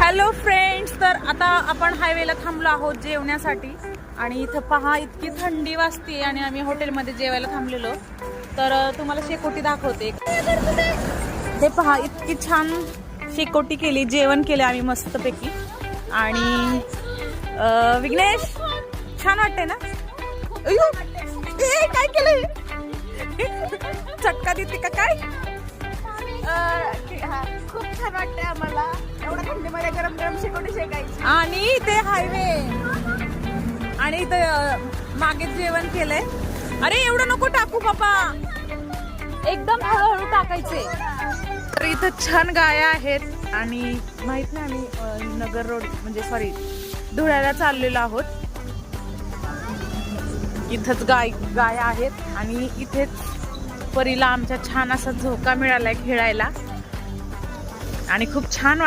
Hello friends, तर आता आपण हायवेला थांबलो आहोत जेवण्यासाठी आणि इथं पहा इतकी थंडी वाजते आणि आम्ही हॉटेलमध्ये जेवायला थांबलेलो. तर तुम्हाला शेकोटी दाखवते. हे पहा इतकी छान शेकोटी केली, जेवण केले आम्ही मस्तपैकी. आणि विघ्नेश छान वाटते ना? काय केलंय? चटका देते का काय? खूप छान वाटतंय आम्हाला. एवढ्या थंडीमध्ये गरम गरम शेकोटी शेकायची. आणि इथे हायवे आणि इथं मागे जेवण केलंय. अरे एवढं नको टाकू बाबा, एकदम हळूहळू टाकायचे. तर इथं छान गाया आहेत आणि माहित नाही आम्ही नगर रोड म्हणजे सॉरी धुळ्याला चाललेलो आहोत. इथंच गाय आहेत आणि इथेच परीला आमच्या छान असा झोका मिळालाय खेळायला आणि खूप छान